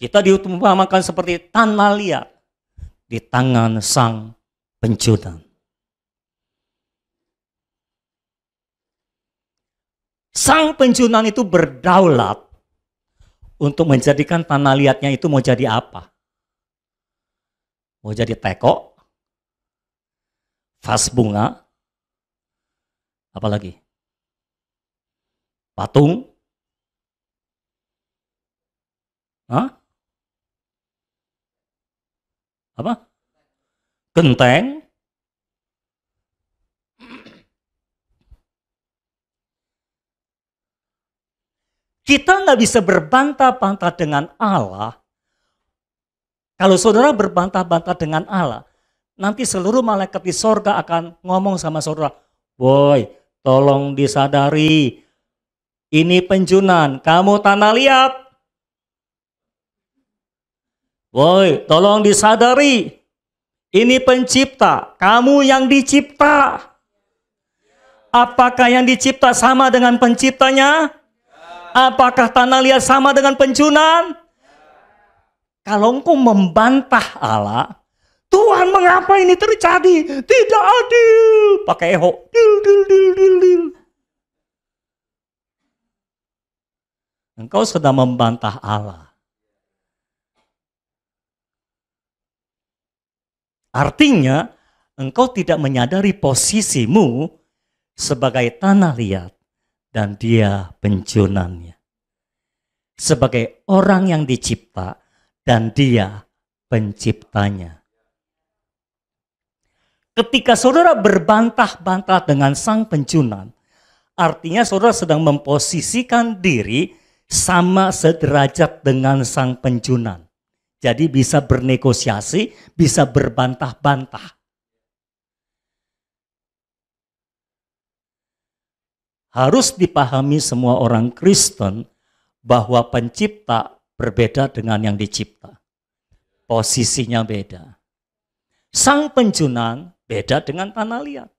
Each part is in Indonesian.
Kita diumpamakan seperti tanah liat di tangan sang pencunang. Sang pencunang itu berdaulat untuk menjadikan tanah liatnya itu mau jadi apa? Mau jadi teko, vas bunga, apalagi? Patung? Hah? Apa? Genteng? Kita nggak bisa berbantah-bantah dengan Allah. Kalau saudara berbantah-bantah dengan Allah, nanti seluruh malaikat di sorga akan ngomong sama saudara, "Boy, tolong disadari, ini penjunan, kamu tanah liat. Boy, tolong disadari, ini pencipta, kamu yang dicipta. Apakah yang dicipta sama dengan penciptanya? Apakah tanah liat sama dengan penjunan?" Kalau engkau membantah Allah, Tuhan, mengapa ini terjadi? Tidak adil. Pakai eho. Dil. Engkau sedang membantah Allah. Artinya, engkau tidak menyadari posisimu sebagai tanah liat dan dia pencunannya. Sebagai orang yang dicipta dan dia penciptanya. Ketika saudara berbantah-bantah dengan sang pencunan, artinya saudara sedang memposisikan diri sama sederajat dengan sang pencunan. Jadi bisa bernegosiasi, bisa berbantah-bantah. Harus dipahami semua orang Kristen bahwa pencipta berbeda dengan yang dicipta. Posisinya beda. Sang pencunan beda dengan tanah liat.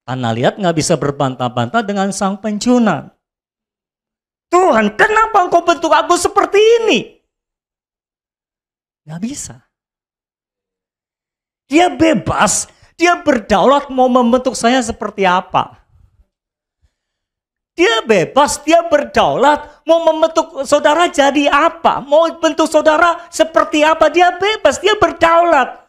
Tanah liat nggak bisa berbantah-bantah dengan sang pencunan. Tuhan, kenapa engkau bentuk aku seperti ini? Nggak bisa. Dia bebas, dia berdaulat mau membentuk saya seperti apa. Dia bebas, dia berdaulat mau membentuk saudara jadi apa. Mau bentuk saudara seperti apa, dia bebas, dia berdaulat.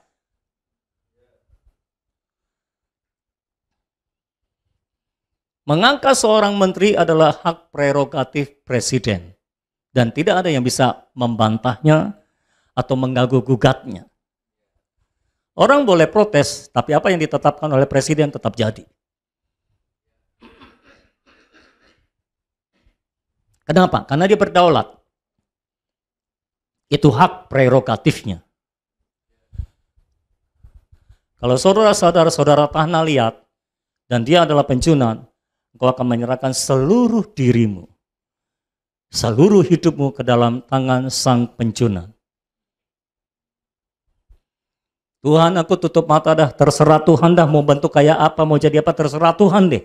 Mengangkat seorang menteri adalah hak prerogatif presiden. Dan tidak ada yang bisa membantahnya atau mengganggu-gugatnya. Orang boleh protes, tapi apa yang ditetapkan oleh presiden tetap jadi. Kenapa? Karena dia berdaulat. Itu hak prerogatifnya. Kalau saudara-saudara tanah liat dan dia adalah pencunan, engkau akan menyerahkan seluruh dirimu, seluruh hidupmu ke dalam tangan sang pencunan. Tuhan, aku tutup mata dah, terserah Tuhan dah, mau bentuk kayak apa, mau jadi apa, terserah Tuhan deh.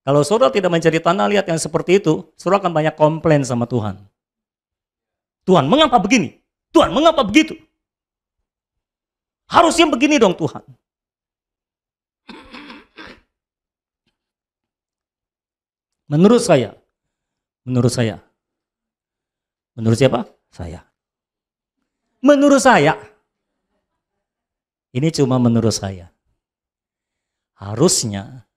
Kalau saudara tidak menjadi tanah liat yang seperti itu, saudara akan banyak komplain sama Tuhan. Tuhan, mengapa begini? Tuhan, mengapa begitu? Harusnya begini dong Tuhan. Menurut siapa? Saya. Menurut saya, ini cuma menurut saya. Harusnya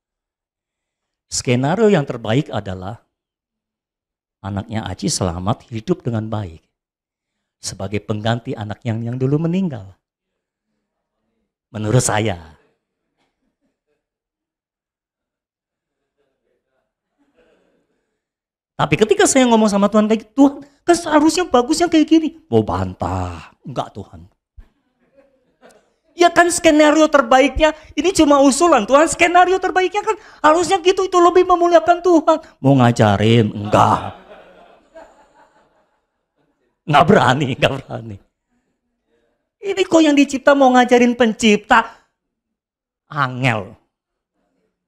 skenario yang terbaik adalah anaknya Aji selamat hidup dengan baik sebagai pengganti anak yang dulu meninggal. Menurut saya. Tapi ketika saya ngomong sama Tuhan kayak gitu, Tuhan kan seharusnya bagusnya kayak gini. Mau bantah. Enggak Tuhan. Ya kan skenario terbaiknya, ini cuma usulan Tuhan. Skenario terbaiknya kan harusnya gitu, itu lebih memuliakan Tuhan. Mau ngajarin? Enggak. Enggak berani. Ini kok yang dicipta mau ngajarin pencipta? Angel.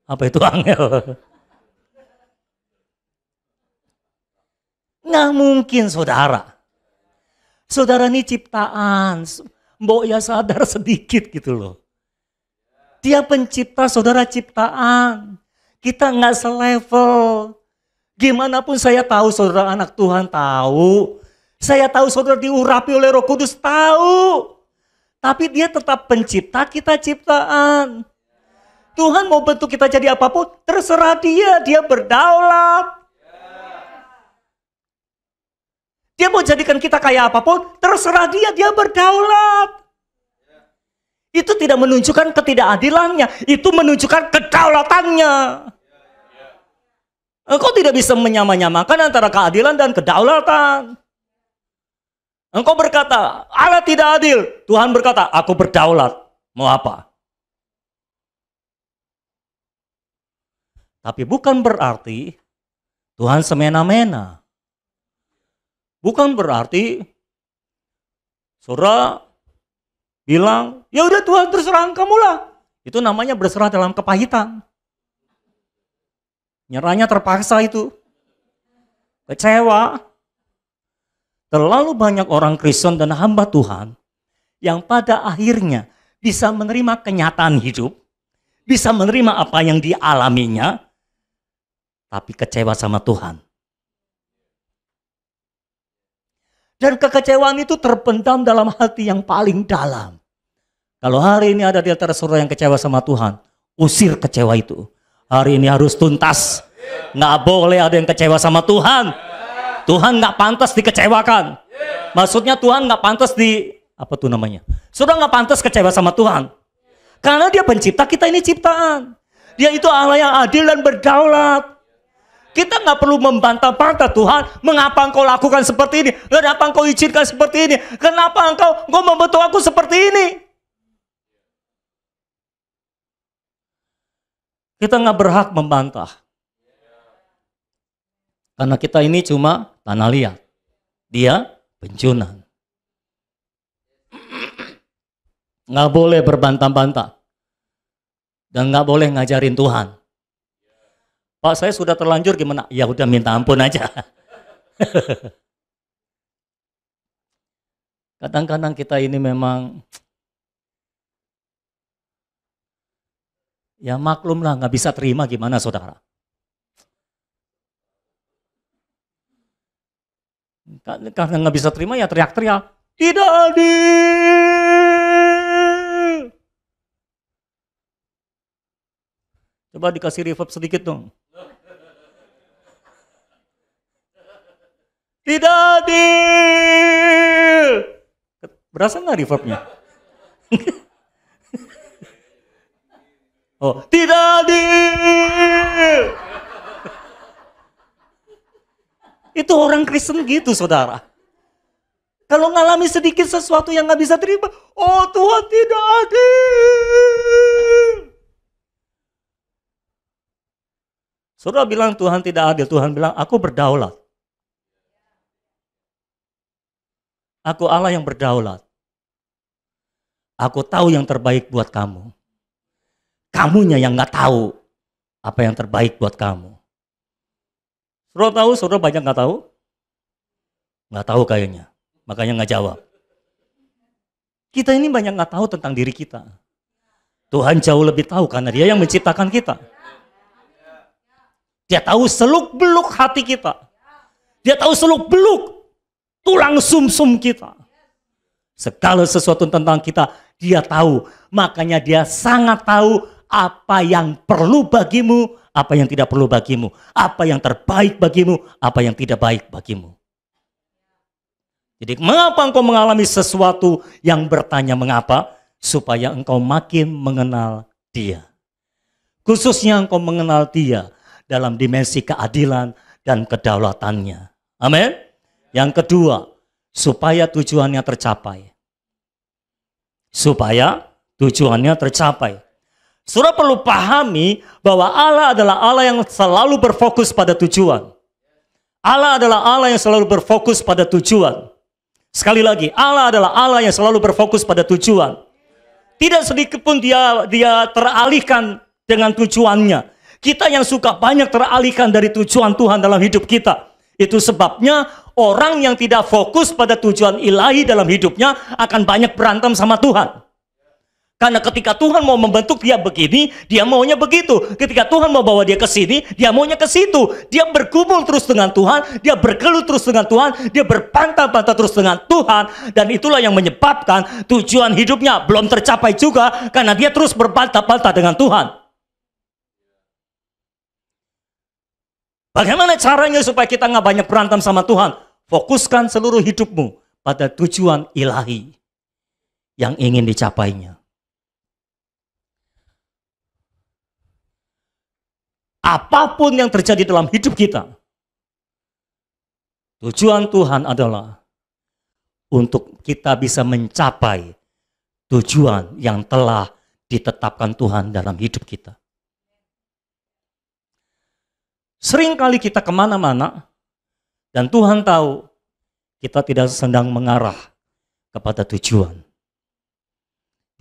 Apa itu angel? Nggak mungkin, saudara. Saudara ini ciptaan. Mbok ya sadar sedikit gitu loh. Dia pencipta, saudara ciptaan. Kita nggak selevel. Gimana pun saya tahu saudara anak Tuhan tahu. Saya tahu saudara diurapi oleh Roh Kudus tahu. Tapi dia tetap pencipta, kita ciptaan. Tuhan mau bentuk kita jadi apapun, terserah dia berdaulat. Dia mau jadikan kita kayak apapun, terserah dia berdaulat. Itu tidak menunjukkan ketidakadilannya, itu menunjukkan kedaulatannya. Engkau tidak bisa menyamakan antara keadilan dan kedaulatan. Engkau berkata, Allah tidak adil. Tuhan berkata, aku berdaulat. Mau apa? Tapi bukan berarti Tuhan semena-mena. Bukan berarti saudara bilang, ya udah Tuhan terserah kamu lah. Itu namanya berserah dalam kepahitan. Nyerahnya terpaksa itu. Kecewa. Terlalu banyak orang Kristen dan hamba Tuhan yang pada akhirnya bisa menerima kenyataan hidup, bisa menerima apa yang dialaminya, tapi kecewa sama Tuhan. Dan kekecewaan itu terpendam dalam hati yang paling dalam. Kalau hari ini ada di antara saudara yang kecewa sama Tuhan, usir kecewa itu. Hari ini harus tuntas. Nggak boleh ada yang kecewa sama Tuhan. Tuhan nggak pantas dikecewakan. Maksudnya Tuhan nggak pantas apa tuh namanya? Saudara nggak pantas kecewa sama Tuhan. Karena dia pencipta, kita ini ciptaan. Dia itu Allah yang adil dan berdaulat. Kita nggak perlu membantah-bantah Tuhan. Mengapa engkau lakukan seperti ini? Kenapa engkau izinkan seperti ini? Kenapa engkau membentuk aku seperti ini? Kita nggak berhak membantah. Karena kita ini cuma tanah liat. Dia penjunan. Nggak boleh berbantah-bantah. Dan nggak boleh ngajarin Tuhan. Pak, saya sudah terlanjur gimana? Ya udah minta ampun aja. Kadang-kadang kita ini memang ya maklum lah, nggak bisa terima gimana saudara. Karena nggak bisa terima ya teriak-teriak. Tidak adil. Coba dikasih reverb sedikit dong. Tidak adil. Berasa nggak reverbnya? Oh, tidak adil. Itu orang Kristen gitu, saudara. Kalau ngalami sedikit sesuatu yang nggak bisa terima, oh Tuhan tidak adil. Saudara bilang Tuhan tidak adil, Tuhan bilang aku berdaulat. Aku Allah yang berdaulat. Aku tahu yang terbaik buat kamu. Kamunya yang nggak tahu apa yang terbaik buat kamu. Saudara tahu, saudara banyak nggak tahu? Nggak tahu kayaknya, makanya nggak jawab. Kita ini banyak nggak tahu tentang diri kita. Tuhan jauh lebih tahu karena Dia yang menciptakan kita. Dia tahu seluk-beluk hati kita. Dia tahu seluk-beluk tulang sumsum kita. Segala sesuatu tentang kita Dia tahu. Makanya Dia sangat tahu apa yang perlu bagimu, apa yang tidak perlu bagimu, apa yang terbaik bagimu, apa yang tidak baik bagimu. Jadi mengapa engkau mengalami sesuatu yang bertanya mengapa? Supaya engkau makin mengenal Dia. Khususnya engkau mengenal Dia dalam dimensi keadilan dan kedaulatannya. Amin. Yang kedua, supaya tujuannya tercapai. Supaya tujuannya tercapai. Saudara perlu pahami bahwa Allah adalah Allah yang selalu berfokus pada tujuan. Allah adalah Allah yang selalu berfokus pada tujuan. Sekali lagi, Allah adalah Allah yang selalu berfokus pada tujuan. Tidak sedikit pun dia teralihkan dengan tujuannya. Kita yang suka banyak teralihkan dari tujuan Tuhan dalam hidup kita. Itu sebabnya orang yang tidak fokus pada tujuan ilahi dalam hidupnya akan banyak berantem sama Tuhan. Karena ketika Tuhan mau membentuk dia begini, dia maunya begitu. Ketika Tuhan mau bawa dia ke sini, dia maunya ke situ. Dia bergumul terus dengan Tuhan, dia bergelut terus dengan Tuhan, dia berpantah-pantah terus dengan Tuhan. Dan itulah yang menyebabkan tujuan hidupnya belum tercapai juga, karena dia terus berbantah-bantah dengan Tuhan. Bagaimana caranya supaya kita nggak banyak berantem sama Tuhan? Fokuskan seluruh hidupmu pada tujuan ilahi yang ingin dicapainya. Apapun yang terjadi dalam hidup kita, tujuan Tuhan adalah untuk kita bisa mencapai tujuan yang telah ditetapkan Tuhan dalam hidup kita. Seringkali kita kemana-mana, dan Tuhan tahu kita tidak sedang mengarah kepada tujuan.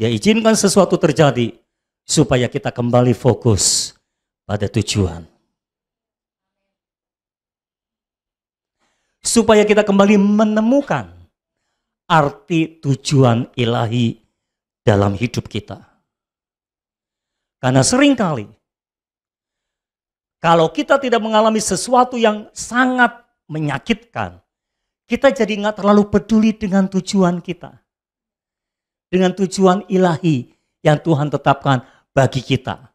Dia izinkan sesuatu terjadi supaya kita kembali fokus pada tujuan. Supaya kita kembali menemukan arti tujuan ilahi dalam hidup kita. Karena seringkali kalau kita tidak mengalami sesuatu yang sangat menyakitkan, kita jadi nggak terlalu peduli dengan tujuan kita. Dengan tujuan ilahi yang Tuhan tetapkan bagi kita.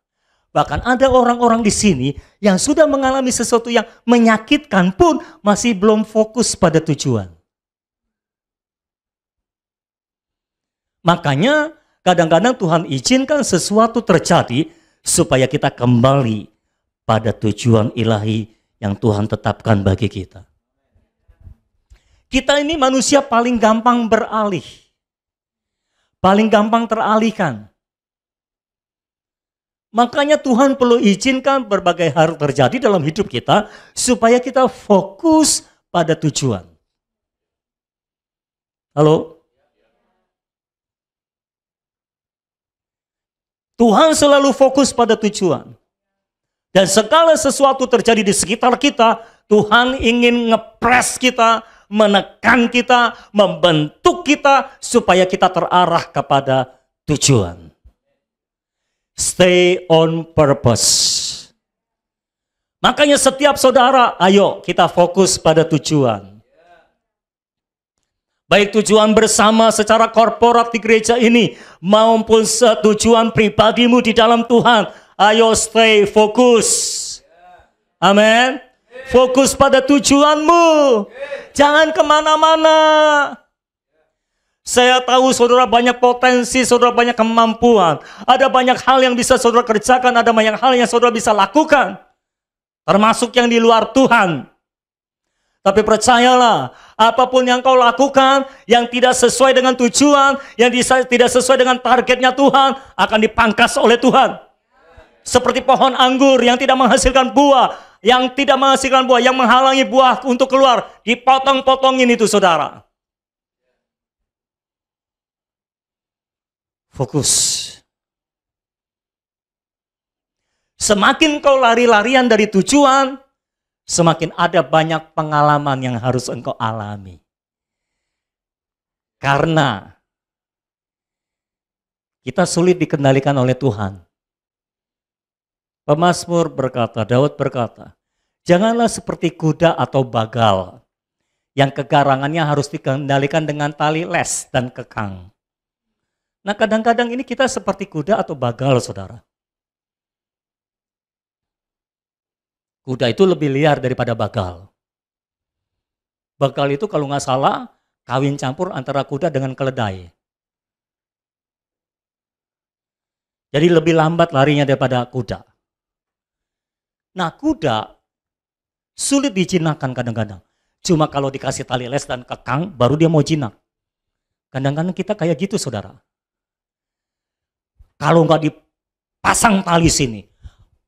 Bahkan ada orang-orang di sini yang sudah mengalami sesuatu yang menyakitkan pun masih belum fokus pada tujuan. Makanya kadang-kadang Tuhan izinkan sesuatu terjadi supaya kita kembali pada tujuan ilahi yang Tuhan tetapkan bagi kita. Kita ini manusia paling gampang beralih. Paling gampang teralihkan. Makanya Tuhan perlu izinkan berbagai hal terjadi dalam hidup kita supaya kita fokus pada tujuan. Halo? Tuhan selalu fokus pada tujuan. Dan segala sesuatu terjadi di sekitar kita, Tuhan ingin ngepres kita, menekan kita, membentuk kita supaya kita terarah kepada tujuan. Stay on purpose. Makanya setiap saudara, ayo kita fokus pada tujuan. Baik tujuan bersama secara korporat di gereja ini, maupun tujuan pribadimu di dalam Tuhan. Ayo stay fokus. Amin. Fokus pada tujuanmu. Jangan kemana-mana. Saya tahu saudara banyak potensi, saudara banyak kemampuan. Ada banyak hal yang bisa saudara kerjakan, ada banyak hal yang saudara bisa lakukan. Termasuk yang di luar Tuhan. Tapi percayalah, apapun yang kau lakukan, yang tidak sesuai dengan tujuan, yang tidak sesuai dengan targetnya Tuhan, akan dipangkas oleh Tuhan. Seperti pohon anggur yang tidak menghasilkan buah, yang menghalangi buah untuk keluar, dipotong-potongin itu saudara. Fokus. Semakin kau lari-larian dari tujuan, semakin ada banyak pengalaman yang harus engkau alami. Karena kita sulit dikendalikan oleh Tuhan. Pemazmur berkata, Daud berkata, janganlah seperti kuda atau bagal yang kegarangannya harus dikendalikan dengan tali les dan kekang. Nah kadang-kadang ini kita seperti kuda atau bagal saudara. Kuda itu lebih liar daripada bagal. Bagal itu kalau nggak salah kawin campur antara kuda dengan keledai. Jadi lebih lambat larinya daripada kuda. Nah kuda sulit dijinakkan kadang-kadang. Cuma kalau dikasih tali les dan kekang baru dia mau jinak. Kadang-kadang kita kayak gitu saudara. Kalau nggak dipasang tali sini,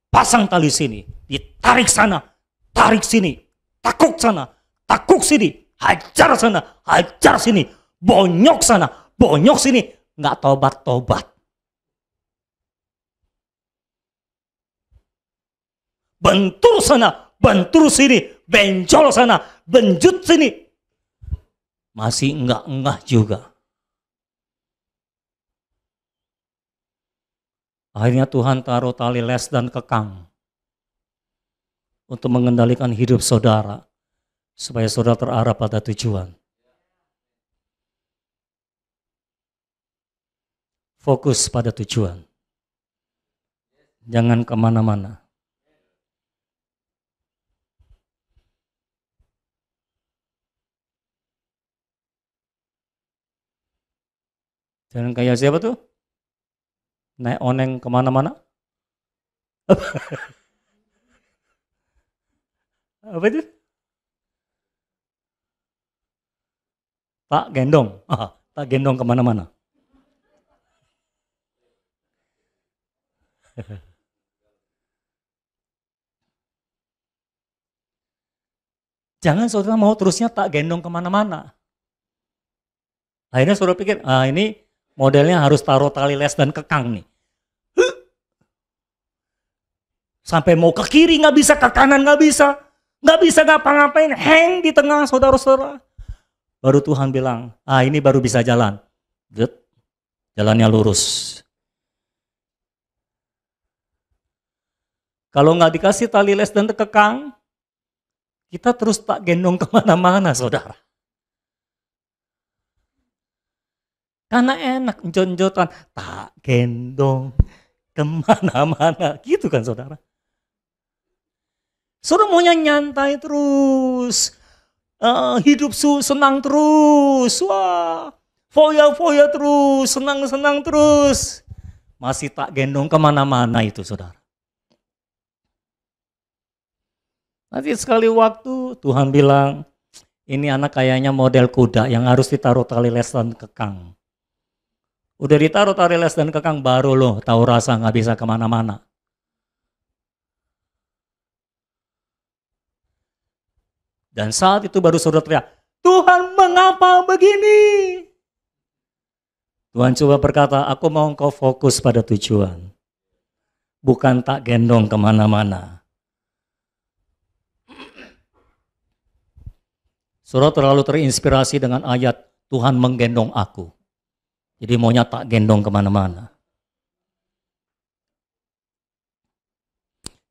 pasang tali sini, ditarik sana, tarik sini, takuk sana, takuk sini, hajar sana, hajar sini, bonyok sana, bonyok sini, nggak tobat-tobat. Bentur sana, bentur sini, bencol sana, benjut sini. Masih enggak juga. Akhirnya Tuhan taruh tali les dan kekang untuk mengendalikan hidup saudara, supaya saudara terarah pada tujuan. Fokus pada tujuan. Jangan kemana-mana. Jangan kayak siapa tuh? Naik oneng kemana-mana? Apa itu? Tak gendong. Tak gendong kemana-mana. Jangan saudara mau terusnya tak gendong kemana-mana. Akhirnya saudara pikir, ini modelnya harus taruh tali les dan kekang nih. Sampai mau ke kiri nggak bisa, ke kanan nggak bisa ngapa-ngapain, hang di tengah saudara-saudara. Baru Tuhan bilang, ini baru bisa jalan. Jalannya lurus. Kalau nggak dikasih tali les dan kekang, kita terus tak gendong kemana-mana, saudara. Karena enak, jonjotan, tak gendong kemana-mana. Gitu kan, saudara. Saudara maunya nyantai terus, hidup senang terus, wah, foya-foya terus, senang-senang terus. Masih tak gendong kemana-mana itu, saudara. Nanti sekali waktu Tuhan bilang, ini anak kayaknya model kuda yang harus ditaruh tali les dan kekang. Udah ditaruh tali les dan kekang, baru loh tahu rasa nggak bisa kemana-mana. Dan saat itu baru saudara teriak, Tuhan mengapa begini? Tuhan coba berkata, aku mau engkau fokus pada tujuan. Bukan tak gendong kemana-mana. Saudara terlalu terinspirasi dengan ayat Tuhan menggendong aku. Jadi maunya tak gendong kemana-mana.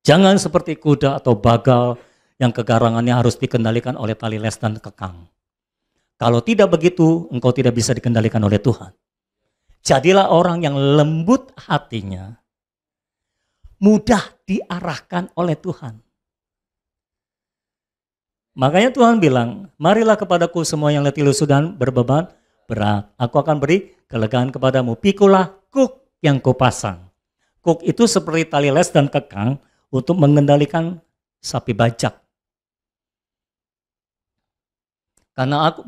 Jangan seperti kuda atau bagal yang kegarangannya harus dikendalikan oleh tali les dan kekang. Kalau tidak begitu, engkau tidak bisa dikendalikan oleh Tuhan. Jadilah orang yang lembut hatinya, mudah diarahkan oleh Tuhan. Makanya Tuhan bilang, marilah kepadaku semua yang letih lesu dan berbeban berat. Aku akan beri kelegaan kepadamu. Pikulah kuk yang kupasang. Kuk itu seperti tali les dan kekang untuk mengendalikan sapi bajak.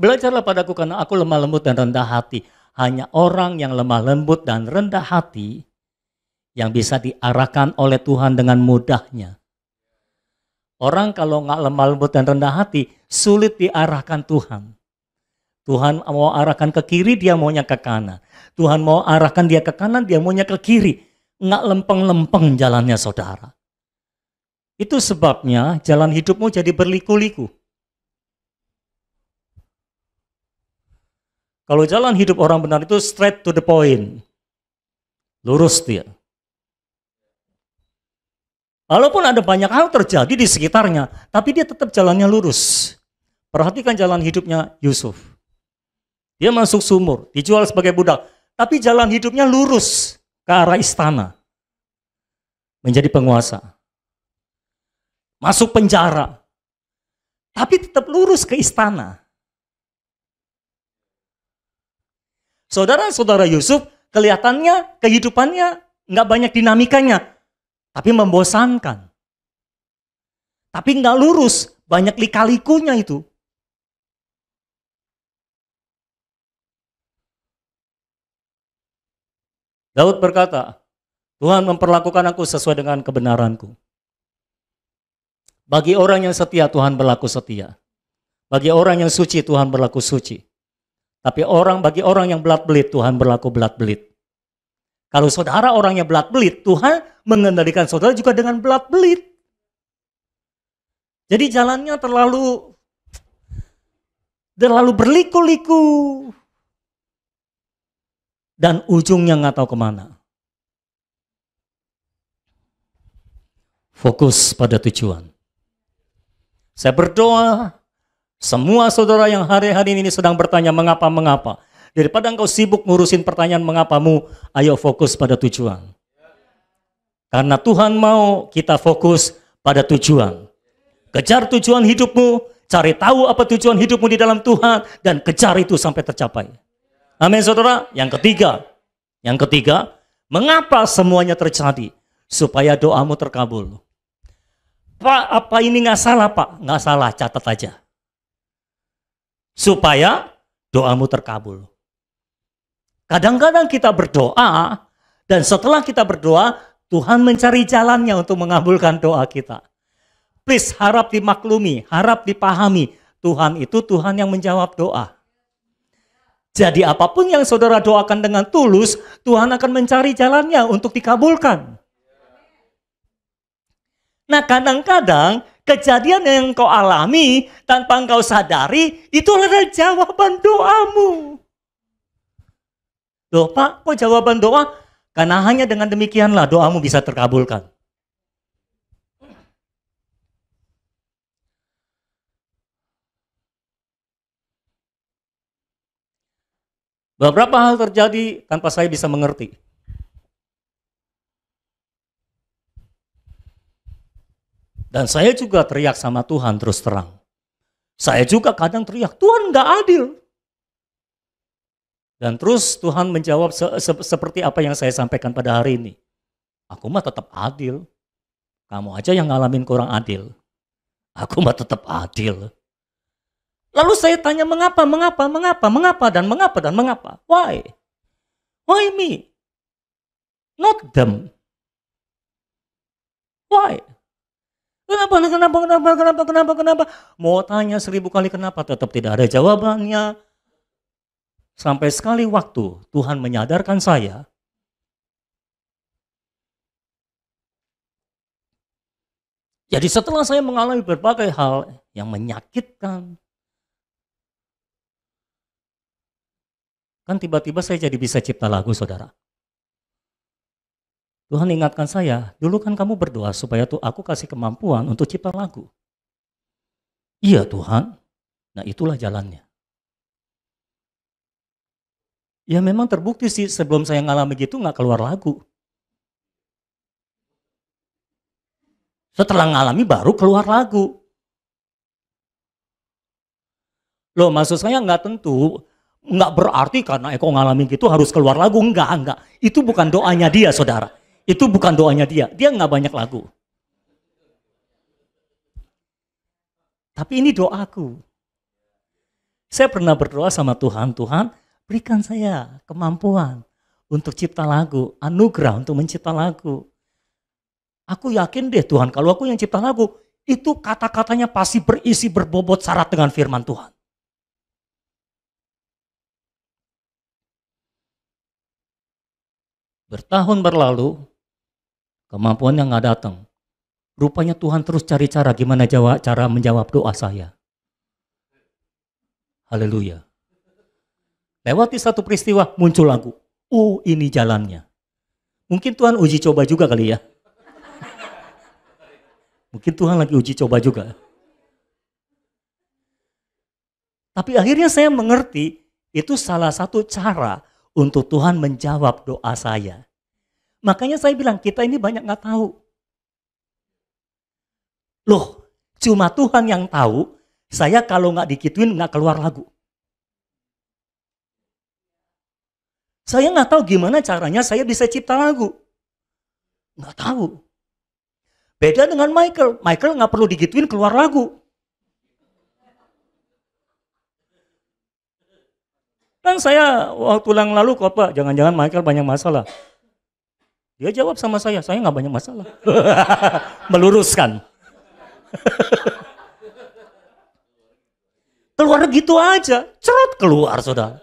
Belajarlah padaku karena aku lemah lembut dan rendah hati. Hanya orang yang lemah lembut dan rendah hati yang bisa diarahkan oleh Tuhan dengan mudahnya. Orang kalau nggak lemah lembut dan rendah hati, sulit diarahkan Tuhan. Tuhan mau arahkan ke kiri, dia maunya ke kanan. Tuhan mau arahkan dia ke kanan, dia maunya ke kiri. Nggak lempeng-lempeng jalannya, saudara. Itu sebabnya jalan hidupmu jadi berliku-liku. Kalau jalan hidup orang benar itu straight to the point. Lurus dia. Walaupun ada banyak hal terjadi di sekitarnya, tapi dia tetap jalannya lurus. Perhatikan jalan hidupnya Yusuf. Dia masuk sumur, dijual sebagai budak, tapi jalan hidupnya lurus ke arah istana. Menjadi penguasa. Masuk penjara, tapi tetap lurus ke istana. Saudara-saudara Yusuf, kelihatannya kehidupannya nggak banyak dinamikanya. Tapi membosankan. Tapi nggak lurus, banyak lika-likunya itu. Daud berkata, Tuhan memperlakukan aku sesuai dengan kebenaranku. Bagi orang yang setia, Tuhan berlaku setia. Bagi orang yang suci, Tuhan berlaku suci. Tapi bagi orang yang belat-belit, Tuhan berlaku belat-belit. Kalau saudara orang yang belat-belit, Tuhan mengendalikan saudara juga dengan belat-belit. Jadi jalannya terlalu berliku-liku. Dan ujungnya nggak tahu kemana. Fokus pada tujuan. Saya berdoa, semua saudara yang hari-hari ini sedang bertanya mengapa. Daripada engkau sibuk ngurusin pertanyaan mengapamu, ayo fokus pada tujuan. Karena Tuhan mau kita fokus pada tujuan. Kejar tujuan hidupmu, cari tahu apa tujuan hidupmu di dalam Tuhan, dan kejar itu sampai tercapai. Amin saudara. Yang ketiga, mengapa semuanya terjadi? Supaya doamu terkabul. Pak, apa ini nggak salah Pak? Nggak salah, catat aja. Supaya doamu terkabul. Kadang-kadang kita berdoa, dan setelah kita berdoa, Tuhan mencari jalannya untuk mengabulkan doa kita. Please, harap dimaklumi, harap dipahami. Tuhan itu Tuhan yang menjawab doa. Jadi apapun yang saudara doakan dengan tulus, Tuhan akan mencari jalannya untuk dikabulkan. Nah kadang-kadang kejadian yang kau alami tanpa engkau sadari, itu adalah jawaban doamu. Loh Pak, kok jawaban doa? Karena hanya dengan demikianlah doamu bisa terkabulkan. Beberapa hal terjadi tanpa saya bisa mengerti. Dan saya juga teriak sama Tuhan terus terang. Saya juga kadang teriak, Tuhan nggak adil. Dan terus Tuhan menjawab seperti apa yang saya sampaikan pada hari ini. Aku mah tetap adil. Kamu aja yang ngalamin kurang adil. Aku mah tetap adil. Lalu saya tanya mengapa. Why? Why me? Not them. Why? Kenapa? Mau tanya 1000 kali kenapa, tetap tidak ada jawabannya. Sampai sekali waktu Tuhan menyadarkan saya. Jadi setelah saya mengalami berbagai hal yang menyakitkan, kan tiba-tiba saya jadi bisa cipta lagu saudara. Tuhan ingatkan saya, dulu kan kamu berdoa supaya aku kasih kemampuan untuk cipta lagu. Iya Tuhan, nah itulah jalannya. Ya memang terbukti sih sebelum saya ngalami gitu nggak keluar lagu. Setelah ngalami baru keluar lagu. Loh maksud saya nggak tentu, nggak berarti karena Eko ngalamin gitu harus keluar lagu, enggak. Itu bukan doanya dia saudara. Itu bukan doanya dia nggak banyak lagu. Tapi ini doaku. Saya pernah berdoa sama Tuhan, Tuhan berikan saya kemampuan untuk cipta lagu, anugerah untuk mencipta lagu. Aku yakin deh Tuhan, kalau aku yang cipta lagu, itu kata-katanya pasti berisi berbobot syarat dengan firman Tuhan. Bertahun berlalu, kemampuannya nggak datang. Rupanya Tuhan terus cari cara gimana cara menjawab doa saya. Haleluya. Lewati satu peristiwa muncul lagu. Oh ini jalannya. Mungkin Tuhan uji coba juga kali ya. Mungkin Tuhan lagi uji coba juga. Tapi akhirnya saya mengerti itu salah satu cara untuk Tuhan menjawab doa saya. Makanya saya bilang kita ini banyak nggak tahu. Loh, cuma Tuhan yang tahu, saya kalau nggak dikituin nggak keluar lagu. Saya nggak tahu gimana caranya saya bisa cipta lagu. Nggak tahu. Beda dengan Michael. Michael nggak perlu digituin keluar lagu. Dan saya waktu yang lalu khotbah, jangan-jangan Michael banyak masalah. Dia jawab sama saya nggak banyak masalah. Meluruskan. Keluar gitu aja, cerot keluar saudara.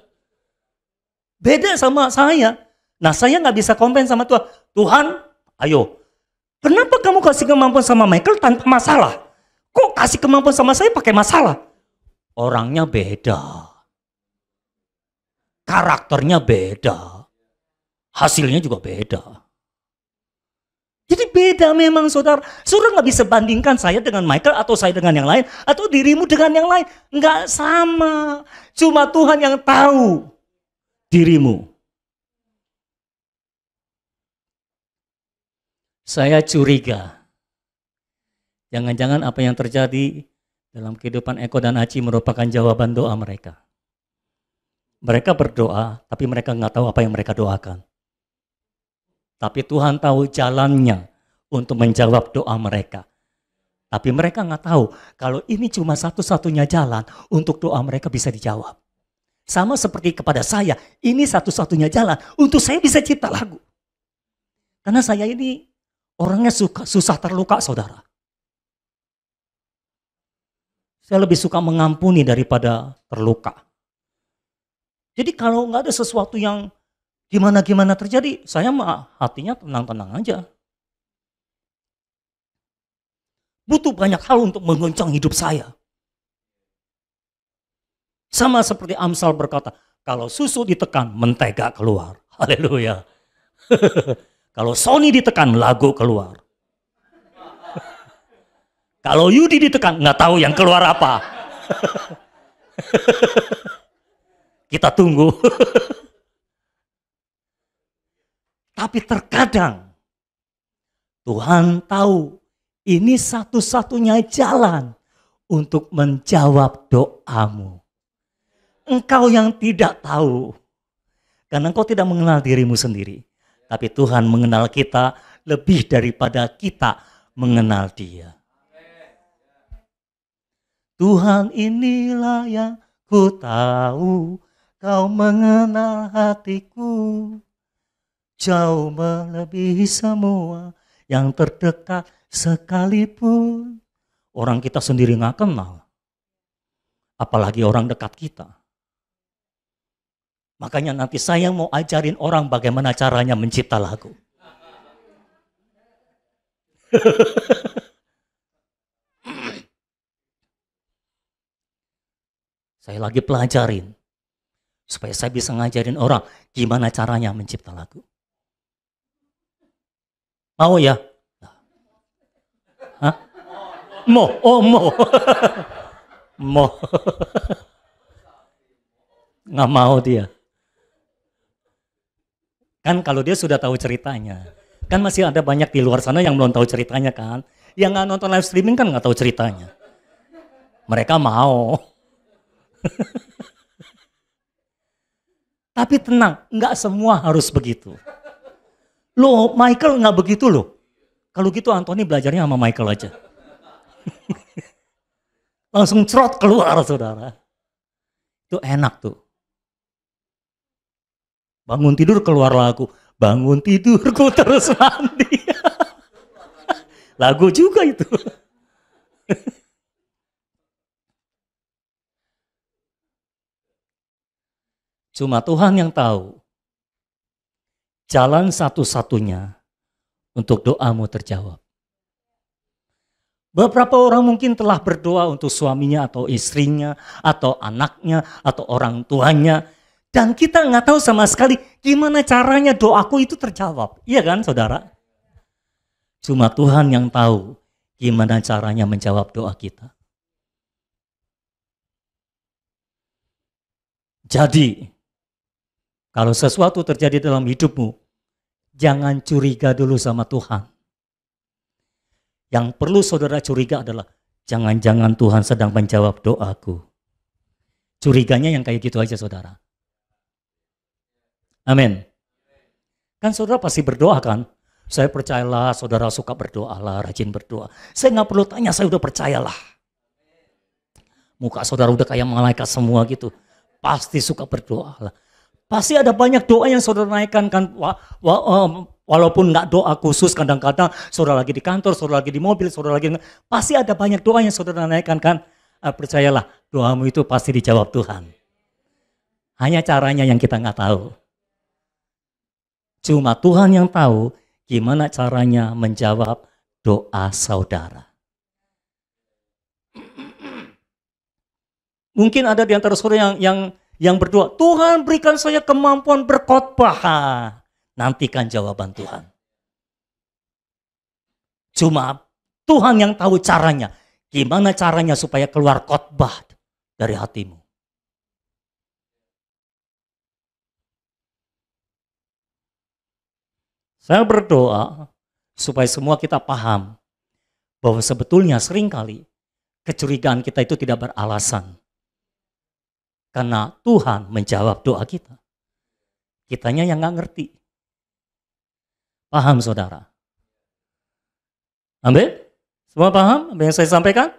Beda sama saya. Nah saya nggak bisa komplain sama Tuhan. Tuhan, ayo, kenapa kamu kasih kemampuan sama Michael tanpa masalah? Kok kasih kemampuan sama saya pakai masalah? Orangnya beda. Karakternya beda. Hasilnya juga beda. Jadi beda memang saudara. Saudara nggak bisa bandingkan saya dengan Michael atau saya dengan yang lain. Atau dirimu dengan yang lain. Nggak sama. Cuma Tuhan yang tahu dirimu. Saya curiga. Jangan-jangan apa yang terjadi dalam kehidupan Eko dan Aci merupakan jawaban doa mereka. Mereka berdoa, tapi mereka nggak tahu apa yang mereka doakan. Tapi Tuhan tahu jalannya untuk menjawab doa mereka. Tapi mereka nggak tahu kalau ini cuma satu-satunya jalan untuk doa mereka bisa dijawab. Sama seperti kepada saya, ini satu-satunya jalan untuk saya bisa cipta lagu. Karena saya ini orangnya susah terluka, saudara. Saya lebih suka mengampuni daripada terluka. Jadi kalau nggak ada sesuatu yang gimana-gimana terjadi, saya mah hatinya tenang-tenang aja. Butuh banyak hal untuk menggoncang hidup saya. Sama seperti Amsal berkata, kalau susu ditekan, mentega keluar. Haleluya. Kalau Sony ditekan, lagu keluar. Kalau Yudi ditekan, nggak tahu yang keluar apa. Kita tunggu. Tapi terkadang Tuhan tahu ini satu-satunya jalan untuk menjawab doamu. Engkau yang tidak tahu. Karena engkau tidak mengenal dirimu sendiri. Tapi Tuhan mengenal kita lebih daripada kita mengenal Dia. Tuhan inilah yang ku tahu, kau mengenal hatiku. Jauh melebihi semua yang terdekat sekalipun. Orang kita sendiri gak kenal. Apalagi orang dekat kita. Makanya nanti saya mau ajarin orang bagaimana caranya mencipta lagu. Saya lagi pelajarin. Supaya saya bisa ngajarin orang gimana caranya mencipta lagu. Mau ya? Hah? Mau? Oh mau. Mau. Nggak mau dia. Kan kalau dia sudah tahu ceritanya. Kan masih ada banyak di luar sana yang belum tahu ceritanya kan. Yang nggak nonton live streaming kan nggak tahu ceritanya. Mereka mau. Tapi tenang, nggak semua harus begitu. Loh, Michael nggak begitu loh. Kalau gitu Anthony belajarnya sama Michael aja. Langsung cerot keluar saudara. Itu enak tuh. Bangun tidur keluar lagu. Bangun tidurku terus mandi. Lagu juga itu. Cuma Tuhan yang tahu jalan satu-satunya untuk doamu terjawab. Beberapa orang mungkin telah berdoa untuk suaminya atau istrinya atau anaknya atau orang tuanya. Dan kita nggak tahu sama sekali gimana caranya doaku itu terjawab. Iya kan saudara? Cuma Tuhan yang tahu gimana caranya menjawab doa kita. Jadi, kalau sesuatu terjadi dalam hidupmu, jangan curiga dulu sama Tuhan. Yang perlu saudara curiga adalah, jangan-jangan Tuhan sedang menjawab doaku. Curiganya yang kayak gitu aja saudara. Amin. Kan saudara pasti berdoa kan? Saya percayalah saudara suka berdoa lah, rajin berdoa. Saya nggak perlu tanya, saya udah percayalah. Muka saudara udah kayak malaikat semua gitu. Pasti suka berdoa lah. Pasti ada banyak doa yang saudara naikkan kan. Walaupun nggak doa khusus, kadang-kadang saudara lagi di kantor, saudara lagi di mobil, saudara lagi pasti ada banyak doa yang saudara naikkan kan. Percayalah, doamu itu pasti dijawab Tuhan. Hanya caranya yang kita nggak tahu. Cuma Tuhan yang tahu gimana caranya menjawab doa saudara. Mungkin ada di antara saudara yang berdoa, Tuhan berikan saya kemampuan berkhotbah. Nantikan jawaban Tuhan. Cuma Tuhan yang tahu caranya. Gimana caranya supaya keluar khotbah dari hatimu. Saya berdoa supaya semua kita paham bahwa sebetulnya seringkali kecurigaan kita itu tidak beralasan. Karena Tuhan menjawab doa kita. Kitanya yang nggak ngerti. Paham saudara? Amin? Semua paham apa yang saya sampaikan?